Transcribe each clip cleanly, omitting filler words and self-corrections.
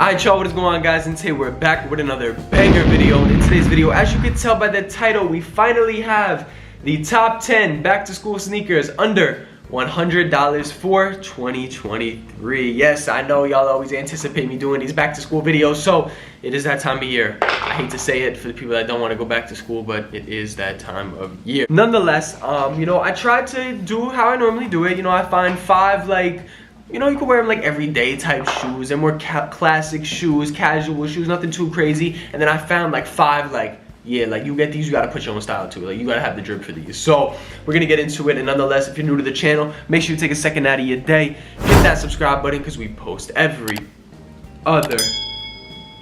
Alright y'all, what is going on guys? And today we're back with another banger video. In today's video, as you can tell by the title, we finally have the top 10 back to school sneakers under $100 for 2023. Yes, I know y'all always anticipate me doing these back to school videos, so it is that time of year. I hate to say it for the people that don't want to go back to school, but it is that time of year. Nonetheless, I tried to do how I normally do it. I find 5 you can wear them like everyday type shoes and more classic shoes, casual shoes, nothing too crazy. And then I found like 5 you get these, you gotta put your own style too. You gotta have the drip for these. So we're gonna get into it. And nonetheless, if you're new to the channel, make sure you take a second out of your day, hit that subscribe button because we post every other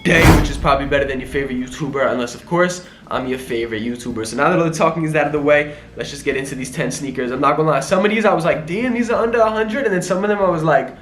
day, which is probably better than your favorite YouTuber, unless of course I'm your favorite YouTuber. So now that all the talking is out of the way, let's just get into these 10 sneakers. I'm not gonna lie, some of these I was like, damn, these are under 100, and then some of them I was like,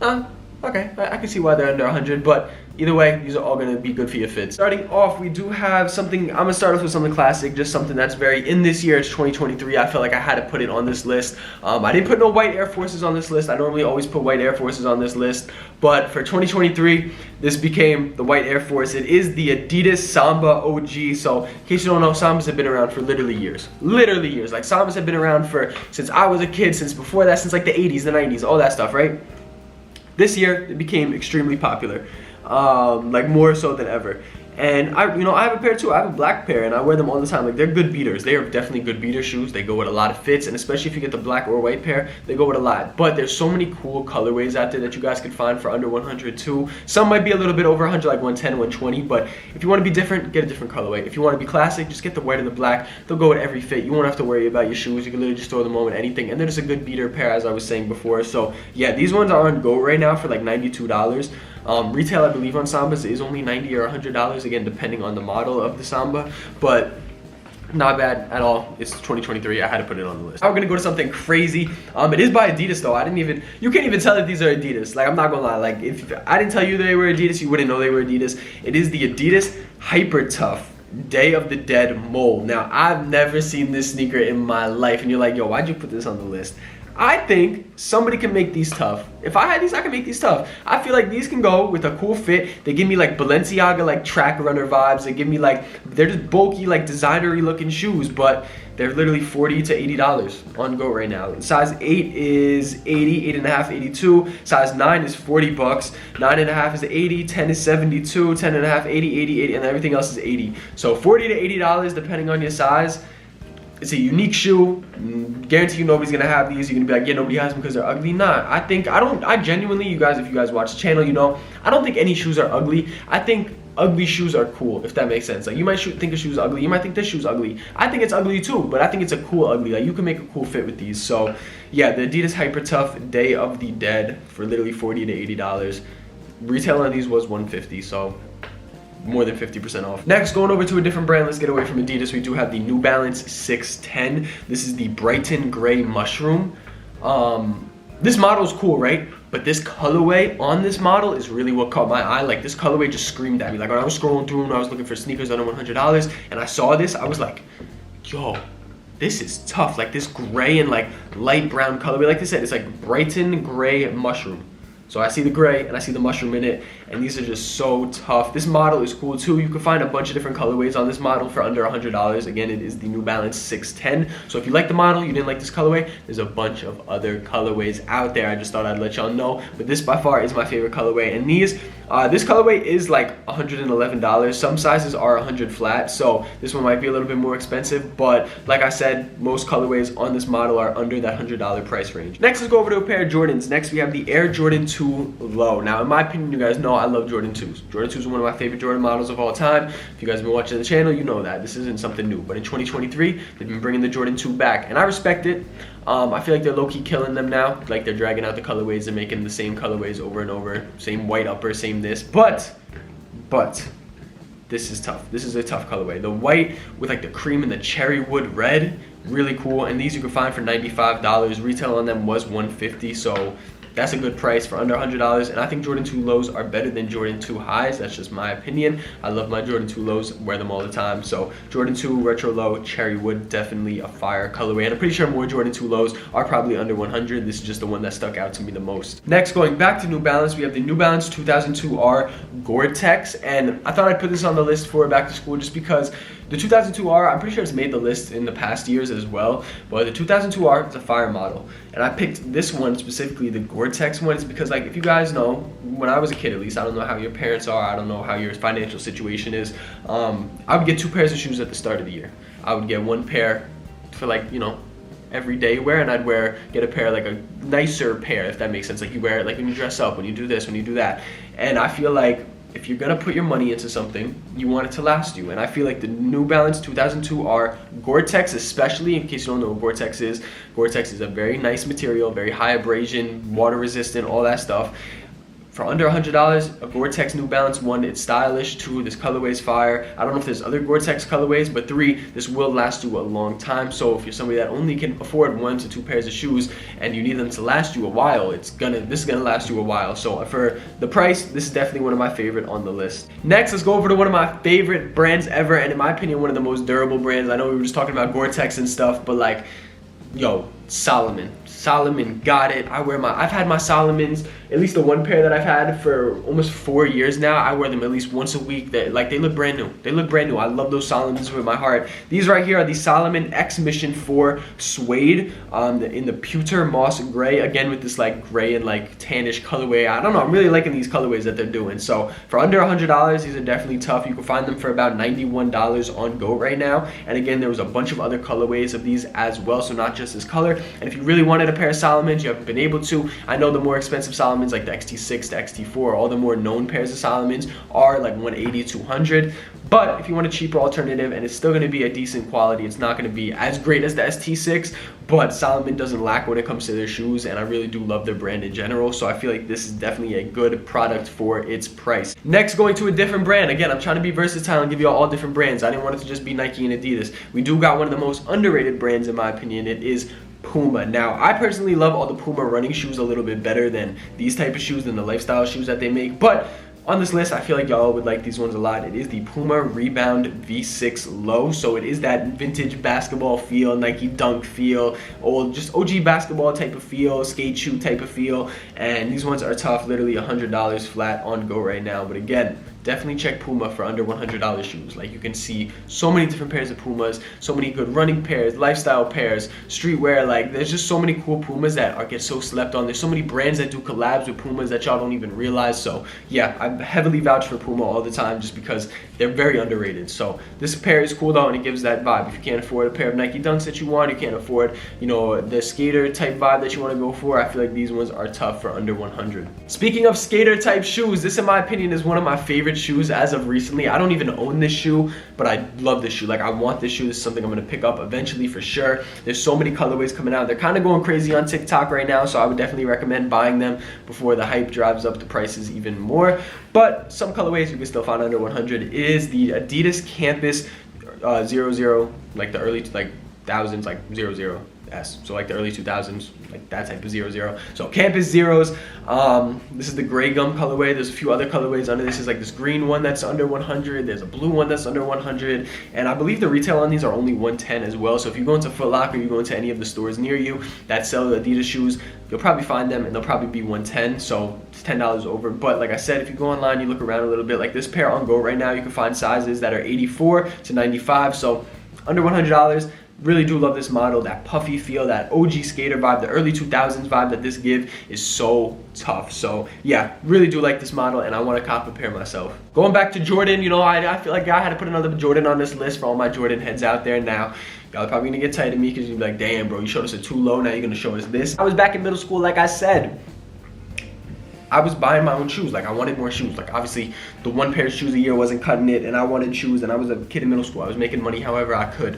okay, I can see why they're under 100, but either way, these are all gonna be good for your fit. Starting off, we do have something, I'm gonna start off with something classic, just something that's very in this year. It's 2023. I felt like I had to put it on this list. I didn't put no white Air Forces on this list. I normally always put white Air Forces on this list, but for 2023, this became the white Air Force. It is the Adidas Samba OG. So in case you don't know, Sambas have been around for literally years. Literally years. Like Sambas have been around since I was a kid, since before that, since like the 80s, the 90s, all that stuff, right? This year, it became extremely popular. More so than ever. And I have a pair too. I have a black pair and I wear them all the time. Like, they're good beaters. They are definitely good beater shoes. They go with a lot of fits, and especially if you get the black or white pair, they go with a lot. But there's so many cool colorways out there that you guys can find for under 100 too. Some might be a little bit over 100, like 110, 120, but if you want to be different, get a different colorway. If you want to be classic, just get the white and the black. They'll go with every fit. You won't have to worry about your shoes. You can literally just throw them on with anything. And they're just a good beater pair, as I was saying before. So yeah, these ones are on go right now for like $92. Retail, I believe, on Sambas is only $90 or $100, again, depending on the model of the Samba, but not bad at all. It's 2023. I had to put it on the list. Now we're gonna go to something crazy. It is by Adidas though. You can't even tell that these are Adidas. Like, I'm not gonna lie. Like, if I didn't tell you they were Adidas, you wouldn't know they were Adidas. It is the Adidas Hyper Tough Day of the Dead Mole. Now, I've never seen this sneaker in my life, and you're like, yo, why'd you put this on the list? I think somebody can make these tough. If I had these, I can make these tough. I feel like these can go with a cool fit. They give me like Balenciaga, like track runner vibes. They give me they're just bulky, like designery looking shoes, but they're literally $40 to $80 on go right now. Size 8 is 80, 8.5, 82. Size 9 is $40. 9.5 is 80, 10 is 72, 10.5, 80, 80, 80, and everything else is 80. So $40 to $80 depending on your size. It's a unique shoe. Guarantee you nobody's gonna have these. You're gonna be like, yeah, nobody has them because they're ugly. Nah, I genuinely, you guys, if you guys watch the channel, I don't think any shoes are ugly. I think ugly shoes are cool, if that makes sense. Like, you might think a shoe's ugly. You might think this shoe's ugly. I think it's ugly too, but I think it's a cool ugly. Like, you can make a cool fit with these. So yeah, the Adidas Hyper Tough Day of the Dead for literally $40 to $80. Retail on these was $150, so more than 50% off. Next, going over to a different brand, let's get away from Adidas. We do have the New Balance 610. This is the Brighton Gray Mushroom. This model is cool, right? But this colorway on this model is really what caught my eye. Like, this colorway just screamed at me. Like, when I was scrolling through and I was looking for sneakers under $100 and I saw this, I was like, yo, this is tough. Like, this gray and like light brown colorway. Like I said, it's like Brighton Gray Mushroom. So I see the gray and I see the mushroom in it, and these are just so tough. This model is cool too. You can find a bunch of different colorways on this model for under $100. Again, it is the New Balance 610. So if you like the model, you didn't like this colorway, there's a bunch of other colorways out there. I just thought I'd let y'all know, but this by far is my favorite colorway. And this colorway is like $111. Some sizes are 100 flat, so this one might be a little bit more expensive, but like I said, most colorways on this model are under that $100 price range. Next, let's go over to a pair of Jordans. Next, we have the Air Jordan 2 Low. Now, in my opinion, you guys know I love Jordan 2s. Jordan 2s are one of my favorite Jordan models of all time. If you guys have been watching the channel, you know that. This isn't something new, but in 2023, they've been bringing the Jordan 2 back, and I respect it. I feel like they're low-key killing them now. Like, they're dragging out the colorways and making the same colorways over and over. Same white upper, same this. But this is tough. This is a tough colorway. The white with like the cream and the cherry wood red, really cool. And these you can find for $95. Retail on them was $150, so that's a good price for under $100. And I think Jordan 2 lows are better than Jordan 2 highs. That's just my opinion. I love my Jordan 2 lows, wear them all the time. So Jordan 2 retro low cherry wood, definitely a fire colorway, and I'm pretty sure more Jordan 2 lows are probably under 100. This is just the one that stuck out to me the most. Next, going back to New Balance, we have the New Balance 2002R Gore-Tex, and I thought I'd put this on the list for back to school just because the 2002R, I'm pretty sure it's made the list in the past years as well, but the 2002R is a fire model. And I picked this one specifically, the Gore-Tex one, is because, like, if you guys know, when I was a kid at least, I don't know how your parents are, I don't know how your financial situation is, I would get 2 pairs of shoes at the start of the year. I would get 1 pair for, like, you know, everyday wear, and I'd get a pair, like a nicer pair, if that makes sense. Like, you wear it like when you dress up, when you do this, when you do that. And I feel like if you're gonna put your money into something, you want it to last you. And I feel like the New Balance 2002R Gore-Tex, especially, in case you don't know what Gore-Tex is a very nice material, very high abrasion, water resistant, all that stuff. For under $100, a Gore-Tex New Balance, 1, it's stylish, 2, this colorway is fire. I don't know if there's other Gore-Tex colorways, but 3, this will last you a long time. So if you're somebody that only can afford 1 to 2 pairs of shoes and you need them to last you a while, this is gonna last you a while. So for the price, this is definitely one of my favorite on the list. Next, let's go over to one of my favorite brands ever, and in my opinion, one of the most durable brands. I know we were just talking about Gore-Tex and stuff, but like, yo, Salomon got it. I've had my Salomons, at least the 1 pair that I've had for almost 4 years now. I wear them at least once a week. They look brand new. They look brand new. I love those Salomons with my heart. These right here are the Salomon X Mission 4 suede in the pewter moss gray, again with this like gray and like tannish colorway. I don't know, I'm really liking these colorways that they're doing. So for under $100, these are definitely tough. You can find them for about $91 on Go right now. And again, there was a bunch of other colorways of these as well, so not just this color. And if you really wanted a pair of Salomons, you haven't been able to, I know the more expensive Salomons like the XT6, the XT4, all the more known pairs of Salomons are like $180, $200. But if you want a cheaper alternative and it's still going to be a decent quality, it's not going to be as great as the ST6, but Salomon doesn't lack when it comes to their shoes, and I really do love their brand in general, so I feel like this is definitely a good product for its price. Next, going to a different brand. Again, I'm trying to be versatile and give you all different brands. I didn't want it to just be Nike and Adidas. We do got one of the most underrated brands in my opinion. It is Puma. Now, I personally love all the Puma running shoes a little bit better than these type of shoes, than the lifestyle shoes that they make, but on this list, I feel like y'all would like these ones a lot. It is the Puma Rebound V6 Low. So it is that vintage basketball feel, Nike Dunk feel, old, just OG basketball type of feel, skate shoe type of feel. And these ones are tough, literally $100 flat on Go right now. But again, definitely check Puma for under $100 shoes. Like, you can see so many different pairs of Pumas, so many good running pairs, lifestyle pairs, streetwear. Like, there's just so many cool Pumas that get so slept on. There's so many brands that do collabs with Pumas that y'all don't even realize. So yeah, I heavily vouch for Puma all the time just because they're very underrated. So this pair is cool though, and it gives that vibe. If you can't afford a pair of Nike Dunks that you want, you can't afford, you know, the skater type vibe that you want to go for, I feel like these ones are tough for under 100. Speaking of skater type shoes, this in my opinion is one of my favorite shoes as of recently. I don't even own this shoe, but I love this shoe. Like, I want this shoe. This is something I'm going to pick up eventually for sure. There's so many colorways coming out. They're kind of going crazy on TikTok right now, so I would definitely recommend buying them before the hype drives up the prices even more. But some colorways you can still find under 100 is the Adidas Campus 00, like the early thousands, like 00S, so like the early 2000s, like that type of 00. So Campus Zeros, this is the gray gum colorway. There's a few other colorways under this. Is like this green one that's under 100. There's a blue one that's under 100, and I believe the retail on these are only 110 as well. So if you go into Foot Locker, you go into any of the stores near you that sell Adidas shoes, you'll probably find them, and they'll probably be 110. So it's $10 over. But like I said, if you go online, you look around a little bit. Like this pair on Go right now, you can find sizes that are 84 to 95. So under $100. Really do love this model. That puffy feel, that OG skater vibe, the early 2000s vibe that this gives is so tough. So yeah, really do like this model, and I want to cop a pair myself. Going back to Jordan, you know, I feel like I had to put another Jordan on this list for all my Jordan heads out there. Now y'all are probably gonna get tired of me because you'll be like, damn bro, you showed us a too low, now you're gonna show us this. I was back in middle school, like I said, I was buying my own shoes. Like, I wanted more shoes. Like, obviously the 1 pair of shoes a year wasn't cutting it, and I wanted shoes, and I was a kid in middle school. I was making money however I could.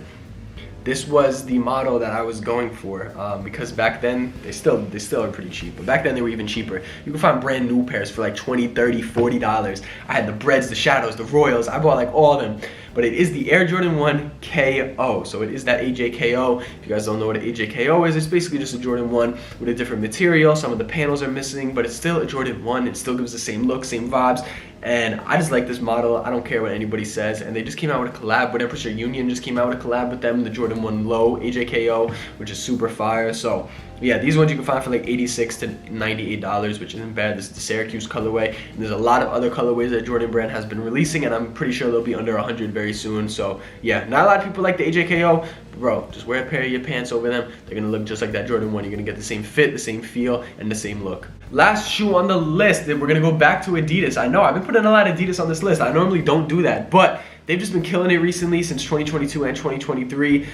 This was the model that I was going for, because back then, they still are pretty cheap, but back then they were even cheaper. You can find brand new pairs for like $20, $30, $40. I had the Breads, the Shadows, the Royals. I bought like all of them. but it is the Air Jordan 1 KO. So it is that AJKO. If you guys don't know what an AJKO is, it's basically just a Jordan 1 with a different material. Some of the panels are missing, but it's still a Jordan 1. It still gives the same look, same vibes. And I just like this model. I don't care what anybody says. And they just came out with a collab. Whatever Union just came out with a collab with them, the Jordan 1 Low AJKO, which is super fire. So yeah, these ones you can find for like $86 to $98, which isn't bad. This is the Syracuse colorway. And there's a lot of other colorways that Jordan Brand has been releasing, and I'm pretty sure they'll be under 100 very soon. So yeah, not a lot of people like the AJKO. Bro, just wear a pair of your pants over them. They're gonna look just like that Jordan 1. You're gonna get the same fit, the same feel, and the same look. Last shoe on the list, then we're gonna go back to Adidas. I know I've been putting a lot of Adidas on this list. I normally don't do that, but they've just been killing it recently since 2022 and 2023.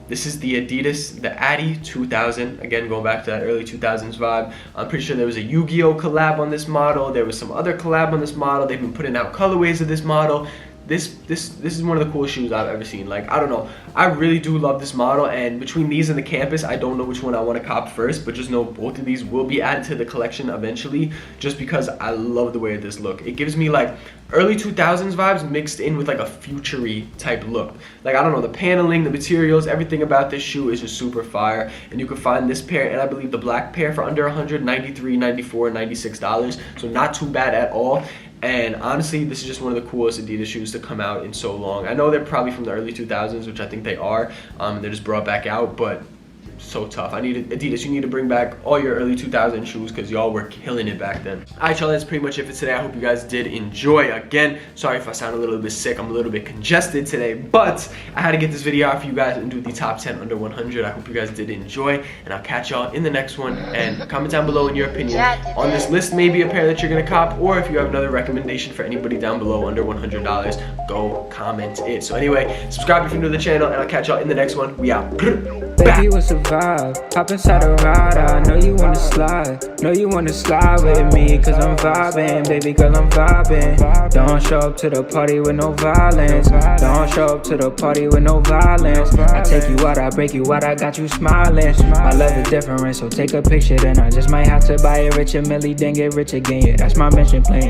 This is the Adidas, the Addie 2000. Again, going back to that early 2000s vibe. I'm pretty sure there was a Yu-Gi-Oh collab on this model. There was some other collab on this model. They've been putting out colorways of this model. This is one of the coolest shoes I've ever seen. Like, I don't know, I really do love this model, and between these and the Campus, I don't know which one I want to cop first, but just know both of these will be added to the collection eventually, just because I love the way this look. It gives me like early 2000s vibes mixed in with like a future-y type look. Like, I don't know, the paneling, the materials, everything about this shoe is just super fire. And you can find this pair, and I believe the black pair, for under $100, $93, $94, $96, so not too bad at all. And honestly, this is just one of the coolest Adidas shoes to come out in so long. I know they're probably from the early 2000s, which I think they are. They're just brought back out, but so tough. Adidas, you need to bring back all your early 2000 shoes, because y'all were killing it back then. Alright, y'all, that's pretty much it for today. I hope you guys did enjoy. Again, sorry if I sound a little bit sick. I'm a little bit congested today, but I had to get this video out for you guys and do the top 10 under 100. I hope you guys did enjoy, and I'll catch y'all in the next one. And comment down below in your opinion on this list, maybe a pair that you're gonna cop, or if you have another recommendation for anybody down below under $100, go comment it. So anyway, subscribe if you're new to the channel, and I'll catch y'all in the next one. We out. Baby, what's a vibe? Hop inside a ride, I know you wanna slide. Know you wanna slide with me, cause I'm vibing. Baby girl, I'm vibing. Don't show up to the party with no violence. Don't show up to the party with no violence. I take you out, I break you out, I got you smiling. My love is different, so take a picture, then I just might have to buy it. Rich and Millie, then get rich again. Yeah, that's my mission plan.